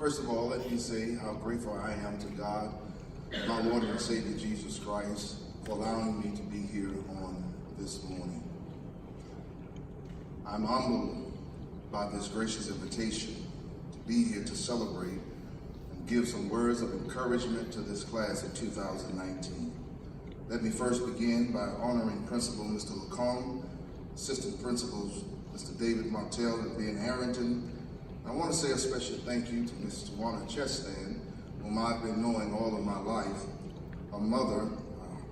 First of all, let me say how grateful I am to God, my Lord and Savior Jesus Christ, for allowing me to be here on this morning. I'm humbled by this gracious invitation to be here to celebrate and give some words of encouragement to this class of 2019. Let me first begin by honoring Principal Mr. Lacombe, Assistant Principals Mr. David Martell and Ben Harrington. I want to say a special thank you to Ms. Tawana Chestan, whom I've been knowing all of my life. Her mother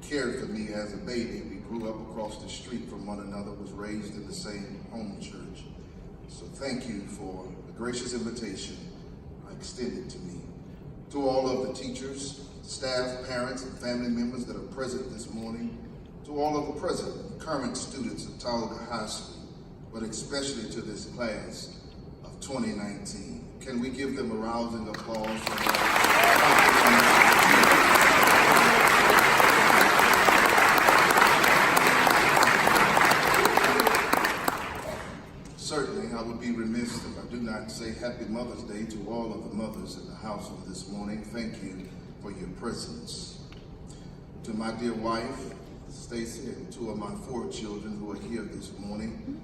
cared for me as a baby. We grew up across the street from one another, was raised in the same home church. So thank you for the gracious invitation extended to me. To all of the teachers, staff, parents, and family members that are present this morning, to all of the present and current students of Tioga High School, but especially to this class of 2019. Can we give them a rousing applause for that? Certainly, I would be remiss if I do not say Happy Mother's Day to all of the mothers in the house of this morning. Thank you for your presence. To my dear wife, Stacy, and two of my 4 children who are here this morning,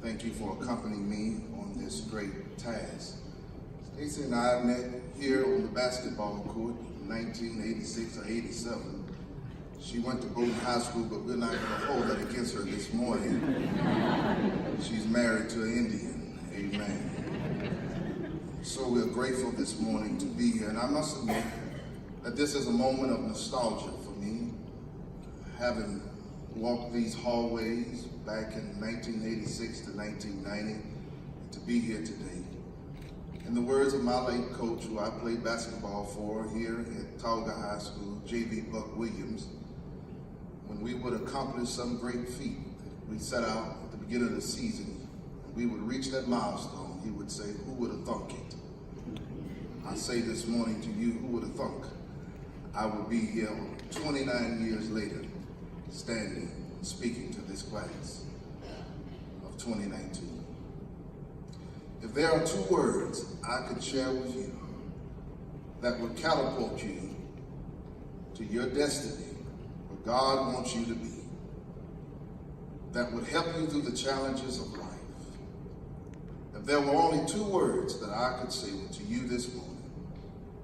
thank you for accompanying me on this great task. Stacy and I met here on the basketball court in 1986 or 87. She went to Bowdoin High School, but we're not going to hold that against her this morning. She's married to an Indian, amen. So we're grateful this morning to be here, and I must admit that this is a moment of nostalgia for me, having walked these hallways back in 1986 to 1990, to be here today. In the words of my late coach, who I played basketball for here at Tioga High School, J.B. Buck Williams, when we would accomplish some great feat, we set out at the beginning of the season, and we would reach that milestone, he would say, "Who would have thunk it?" I say this morning to you, who would have thunk I would be here 29 years later, standing and speaking to this class of 2019. If there are 2 words I could share with you that would catapult you to your destiny, where God wants you to be, that would help you through the challenges of life, if there were only 2 words that I could say to you this morning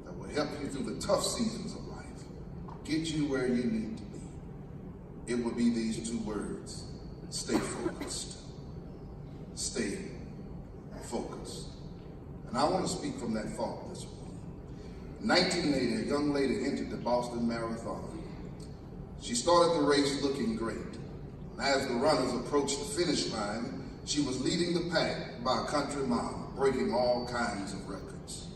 that would help you through the tough seasons of life, get you where you need to be, it would be these 2 words: stay focused. Stay focused. And I want to speak from that thought this morning. In 1980, a young lady entered the Boston Marathon. She started the race looking great. And as the runners approached the finish line, she was leading the pack by a country mile, breaking all kinds of records.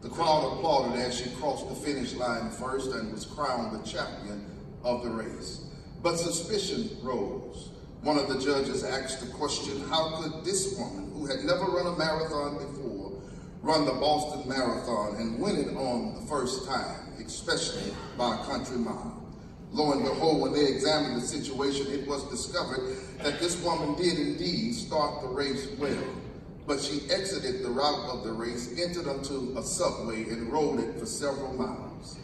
The crowd applauded as she crossed the finish line first and was crowned the champion of the race. But suspicion rose. One of the judges asked the question, how could this woman, who had never run a marathon before, run the Boston Marathon and win it on the first time, especially by a country mile? Lo and behold, when they examined the situation, it was discovered that this woman did indeed start the race well, but she exited the route of the race, entered onto a subway, and rode it for several miles,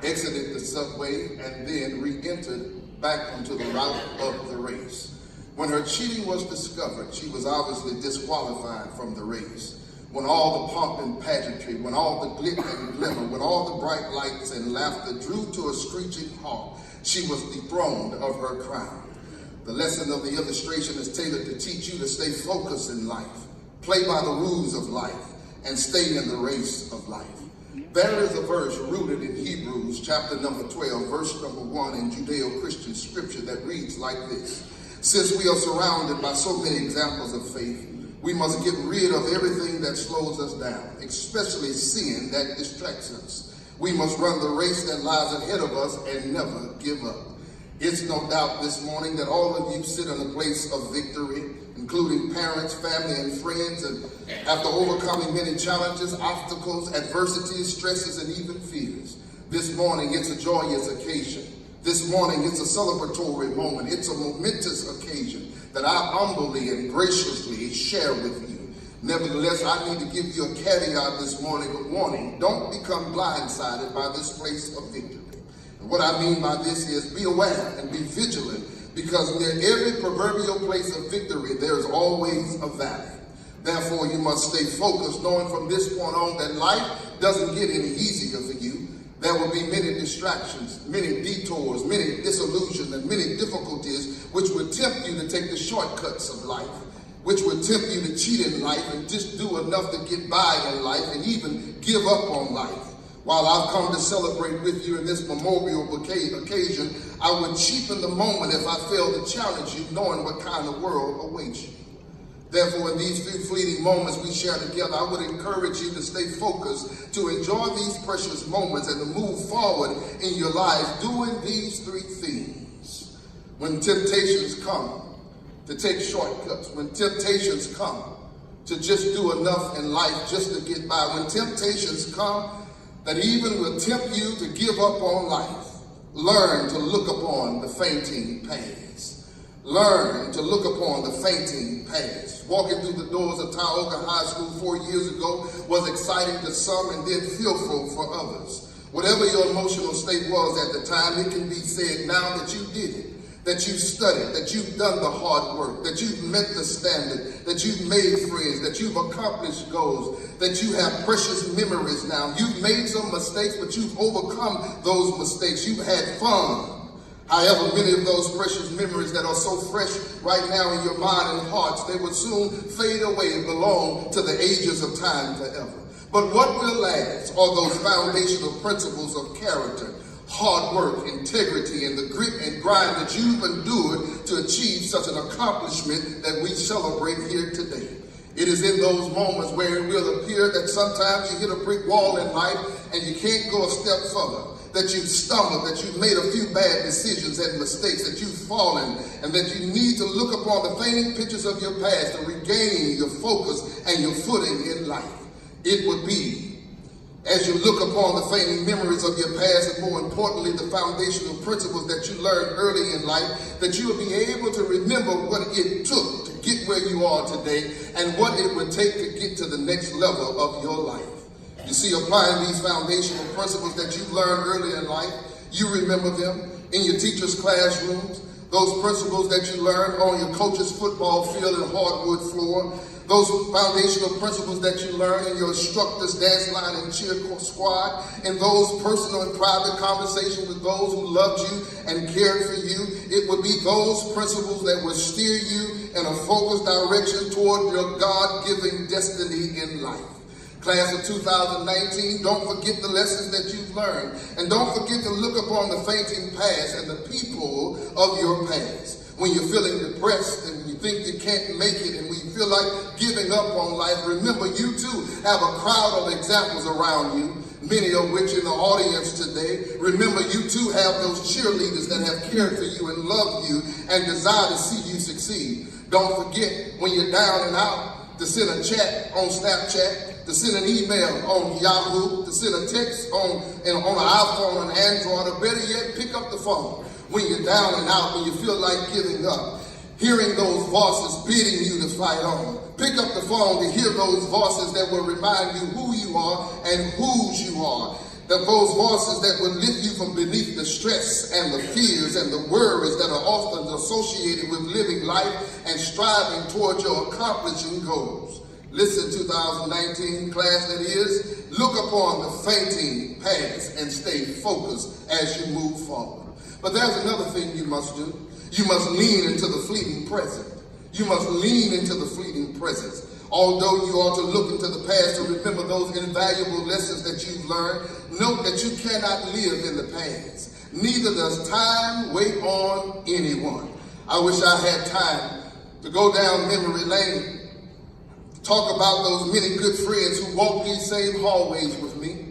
exited the subway, and then re-entered back onto the route of the race. When her cheating was discovered, she was obviously disqualified from the race. When all the pomp and pageantry, when all the glitter and glimmer, when all the bright lights and laughter drew to a screeching halt, she was dethroned of her crown. The lesson of the illustration is tailored to teach you to stay focused in life, play by the rules of life, and stay in the race of life. There is a verse rooted in Hebrews chapter number 12, verse number 1 in Judeo-Christian scripture that reads like this: since we are surrounded by so many examples of faith, we must get rid of everything that slows us down, especially sin that distracts us. We must run the race that lies ahead of us and never give up. It's no doubt this morning that all of you sit in a place of victory, including parents, family, and friends, and after overcoming many challenges, obstacles, adversities, stresses, and even fears, this morning it's a joyous occasion. This morning it's a celebratory moment. It's a momentous occasion that I humbly and graciously share with you. Nevertheless, I need to give you a caveat this morning, a warning. Don't become blindsided by this place of victory. And what I mean by this is be aware and be vigilant, because near every proverbial place of victory, there is always a valley. Therefore, you must stay focused, knowing from this point on that life doesn't get any easier for you. There will be many distractions, many detours, many disillusions, and many difficulties which would tempt you to take the shortcuts of life, which would tempt you to cheat in life and just do enough to get by in life and even give up on life. While I've come to celebrate with you in this memorial occasion, I would cheapen the moment if I failed to challenge you, knowing what kind of world awaits you. Therefore, in these few fleeting moments we share together, I would encourage you to stay focused, to enjoy these precious moments, and to move forward in your lives doing these three things. When temptations come to take shortcuts, when temptations come to just do enough in life just to get by, when temptations come that even will tempt you to give up on life, learn to look upon the fainting past. Learn to look upon the fainting past. Walking through the doors of Tioga High School 4 years ago was exciting to some and then fearful for others. Whatever your emotional state was at the time, it can be said now that you did it, that you've studied, that you've done the hard work, that you've met the standard, that you've made friends, that you've accomplished goals, that you have precious memories now. You've made some mistakes, but you've overcome those mistakes. You've had fun. However, many of those precious memories that are so fresh right now in your mind and hearts, they would soon fade away and belong to the ages of time forever. But what will last are those foundational principles of character, hard work, integrity, and the grit and grind that you've endured to achieve such an accomplishment that we celebrate here today. It is in those moments where it will appear that sometimes you hit a brick wall in life and you can't go a step further, that you've stumbled, that you've made a few bad decisions and mistakes, that you've fallen, and that you need to look upon the fading pictures of your past to regain your focus and your footing in life. It would be as you look upon the fading memories of your past, and more importantly, the foundational principles that you learned early in life, that you will be able to remember what it took to get where you are today and what it would take to get to the next level of your life. You see, applying these foundational principles that you've learned early in life, you remember them in your teacher's classrooms, those principles that you learned on your coach's football field and hardwood floor, those foundational principles that you learn in your instructor's dance line and cheer squad, and those personal and private conversations with those who loved you and cared for you. It would be those principles that would steer you in a focused direction toward your God-given destiny in life. Class of 2019, don't forget the lessons that you've learned, and don't forget to look upon the fainting past and the people of your past. When you're feeling depressed and you think you can't make it and when you feel like giving up on life, remember you too have a crowd of examples around you, many of which in the audience today. Remember you too have those cheerleaders that have cared for you and loved you and desire to see you succeed. Don't forget when you're down and out to send a chat on Snapchat, to send an email on Yahoo, to send a text on an iPhone and Android, or better yet, pick up the phone when you're down and out, when you feel like giving up. Hearing those voices bidding you to fight on. Pick up the phone to hear those voices that will remind you who you are and whose you are. Those voices that will lift you from beneath the stress and the fears and the worries that are often associated with living life and striving toward your accomplishing goals. Listen, 2019 class that is, look upon the fainting past and stay focused as you move forward. But there's another thing you must do. You must lean into the fleeting present. You must lean into the fleeting presence. Although you ought to look into the past to remember those invaluable lessons that you've learned, note that you cannot live in the past. Neither does time wait on anyone. I wish I had time to go down memory lane, talk about those many good friends who walked these same hallways with me,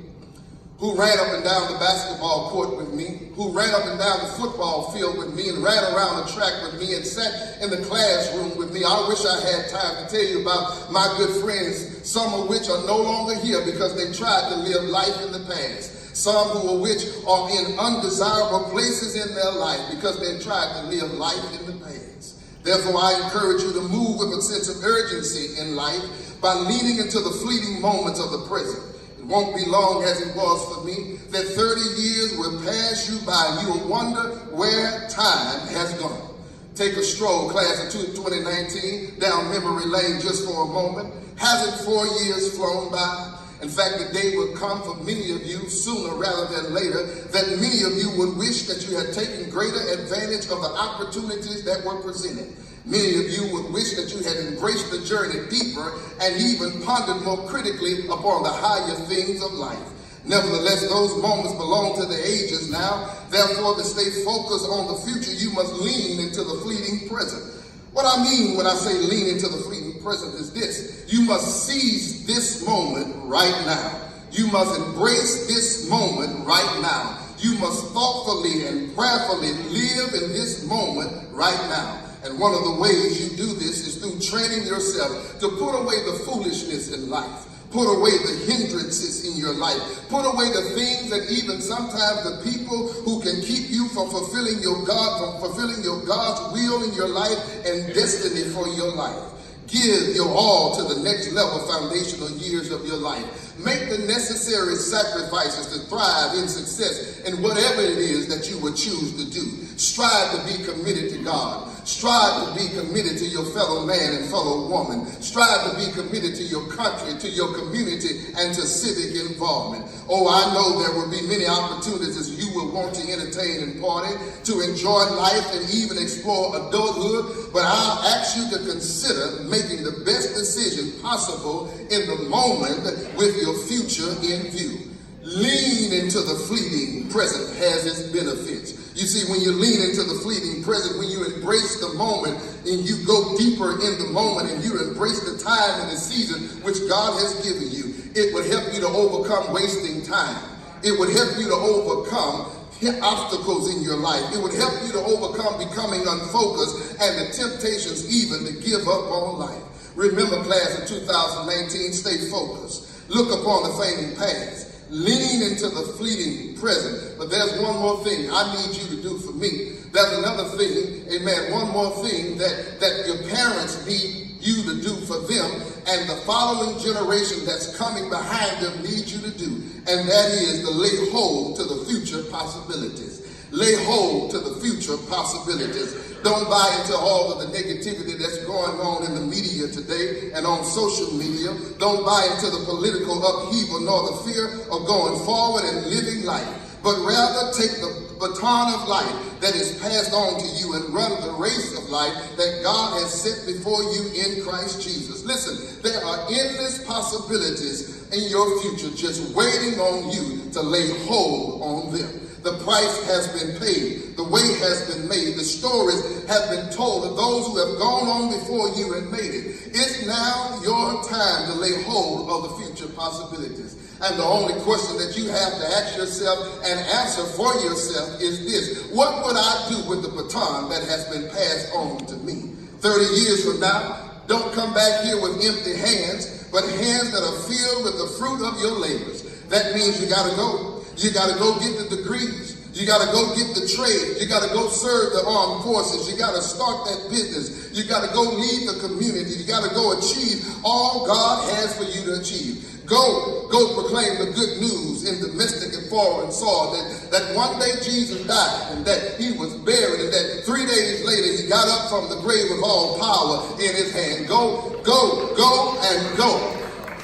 who ran up and down the basketball court with me, who ran up and down the football field with me, and ran around the track with me, and sat in the classroom with me. I wish I had time to tell you about my good friends, some of which are no longer here because they tried to live life in the past. Some of which are in undesirable places in their life because they tried to live life in the past. Therefore, I encourage you to move with a sense of urgency in life, by leaning into the fleeting moments of the present. It won't be long as it was for me, that 30 years will pass you by and you'll wonder where time has gone. Take a stroll, class of 2019, down memory lane just for a moment. Hasn't 4 years flown by? In fact, the day would come for many of you, sooner rather than later, that many of you would wish that you had taken greater advantage of the opportunities that were presented. Many of you would wish that you had embraced the journey deeper and even pondered more critically upon the higher things of life. Nevertheless, those moments belong to the ages now. Therefore, to stay focused on the future, you must lean into the fleeting present. What I mean when I say lean into the fleeting present is this: you must seize this moment right now. You must embrace this moment right now. You must thoughtfully and prayerfully live in this moment right now. And one of the ways you do this is through training yourself to put away the foolishness in life. Put away the hindrances in your life. Put away the things that even sometimes the people who can keep you from fulfilling your God's will in your life and destiny for your life. Give your all to the next level foundational years of your life. Make the necessary sacrifices to thrive in success in whatever it is that you would choose to do. Strive to be committed to God. Strive to be committed to your fellow man and fellow woman. Strive to be committed to your country, to your community, and to civic involvement. Oh, I know there will be many opportunities you will want to entertain and party, to enjoy life and even explore adulthood, but I'll ask you to consider making the best decision possible in the moment with your future in view. Lean into the fleeting present has its benefits. You see, when you lean into the fleeting present, when you embrace the moment and you go deeper in the moment and you embrace the time and the season which God has given you, it would help you to overcome wasting time. It would help you to overcome obstacles in your life. It would help you to overcome becoming unfocused and the temptations even to give up on life. Remember, class of 2019, stay focused. Look upon the fading past. Lean into the fleeting present. But there's one more thing I need you to do for me. There's another thing, amen, one more thing that your parents need you to do for them, and the following generation that's coming behind them needs you to do. And that is to lay hold to the future possibilities. Lay hold to the future possibilities. Don't buy into all of the negativity that's going on in the media today and on social media. Don't buy into the political upheaval nor the fear of going forward and living life. But rather take the baton of life that is passed on to you and run the race of life that God has set before you in Christ Jesus. Listen, there are endless possibilities in your future just waiting on you to lay hold on them. The price has been paid. The way has been made. The stories have been told of those who have gone on before you and made it. It's now your time to lay hold of the future possibilities. And the only question that you have to ask yourself and answer for yourself is this: what would I do with the baton that has been passed on to me? 30 years from now, don't come back here with empty hands, but hands that are filled with the fruit of your labors. That means you got to go. You got to go get the degrees. You got to go get the trade. You got to go serve the armed forces. You got to start that business. You got to go lead the community. You got to go achieve all God has for you to achieve. Go proclaim the good news in domestic and foreign soil that one day Jesus died and that he was buried and that 3 days later he got up from the grave with all power in his hand. Go, and go.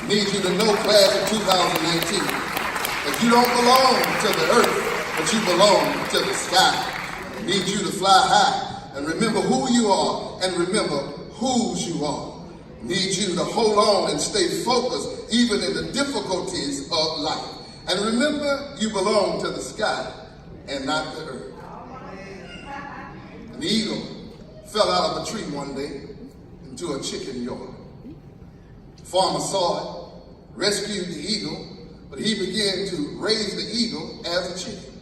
Need you to know, class of 2019, that you don't belong to the earth, but you belong to the sky. I need you to fly high and remember who you are and remember whose you are. I need you to hold on and stay focused even in the difficulties of life. And remember, you belong to the sky and not the earth. An eagle fell out of a tree one day into a chicken yard. The farmer saw it, rescued the eagle, but he began to raise the eagle as a chicken.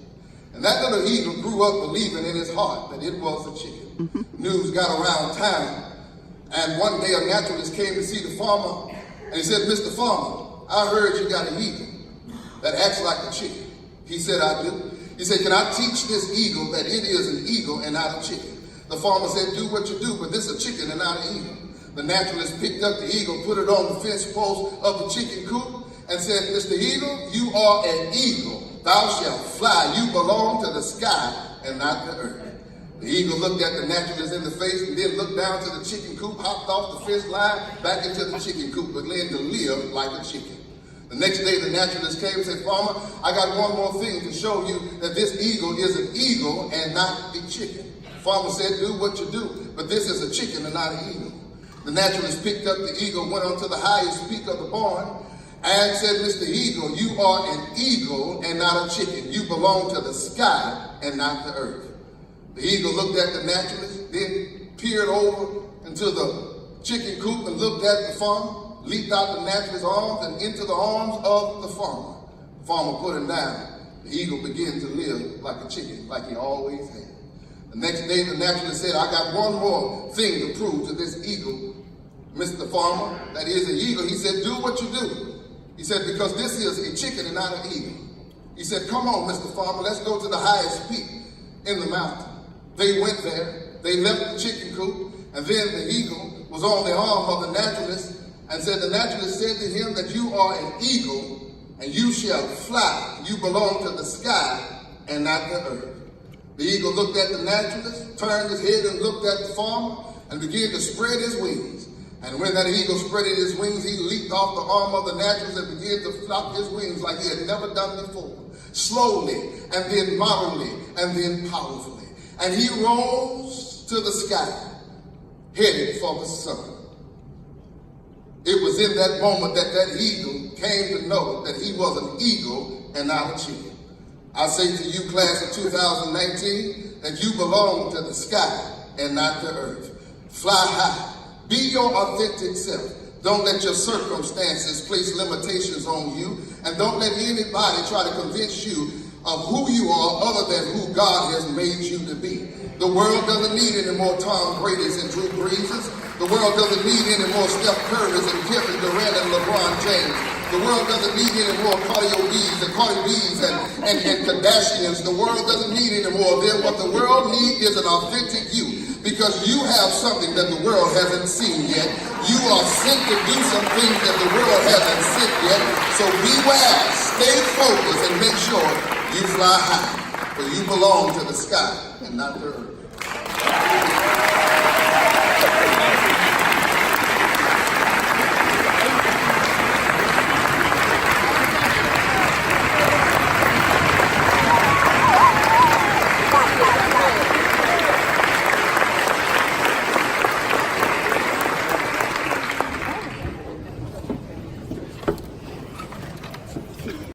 And that little eagle grew up believing in his heart that it was a chicken. News got around town, and one day a naturalist came to see the farmer, and he said, "Mr. Farmer, I heard you got an eagle that acts like a chicken." He said, "I do." He said, "Can I teach this eagle that it is an eagle and not a chicken?" The farmer said, "Do what you do, but this is a chicken and not an eagle." The naturalist picked up the eagle, put it on the fence post of the chicken coop, and said, Mr. Eagle, you are an eagle. Thou shalt fly. You belong to the sky and not the earth. The eagle looked at the naturalist in the face and then looked down to the chicken coop, hopped off the fence line, back into the chicken coop, but began to live like a chicken. The next day, the naturalist came and said, Farmer, I got one more thing to show you that this eagle is an eagle and not a chicken. The farmer said, do what you do, but this is a chicken and not an eagle. The naturalist picked up the eagle, went on to the highest peak of the barn, and said, Mr. Eagle, you are an eagle and not a chicken. You belong to the sky and not the earth. The eagle looked at the naturalist, then peered over into the chicken coop and looked at the farmer, leaped out the naturalist's arms and into the arms of the farmer. The farmer put him down. The eagle began to live like a chicken, like he always had. The next day, the naturalist said, I got one more thing to prove to this eagle, Mr. Farmer, that is an eagle. He said, do what you do. He said, because this is a chicken and not an eagle. He said, come on, Mr. Farmer, let's go to the highest peak in the mountain. They went there, they left the chicken coop, and then the eagle was on the arm of the naturalist, and said, the naturalist said to him that you are an eagle, and you shall fly. You belong to the sky and not the earth. The eagle looked at the naturalist, turned his head and looked at the farmer, and began to spread his wings. And when that eagle spread his wings, he leaped off the arm of the naturalist and began to flop his wings like he had never done before, slowly, and then moderately, and then powerfully. And he rose to the sky, headed for the sun. It was in that moment that that eagle came to know that he was an eagle and not a chicken. I say to you, class of 2019, that you belong to the sky and not the earth. Fly high. Be your authentic self. Don't let your circumstances place limitations on you, and don't let anybody try to convince you of who you are other than who God has made you to be. The world doesn't need any more Tom Brady's and Drew Breeses. The world doesn't need any more Steph Curry's and Kevin Durant and LeBron James. The world doesn't need any more Cardi B's and Kardashians. The world doesn't need any more of them. What the world needs is an authentic you, because you have something that the world hasn't seen yet. You are sent to do some things that the world hasn't seen yet. So be wise, stay focused, and make sure you fly high, for you belong to the sky and not the earth.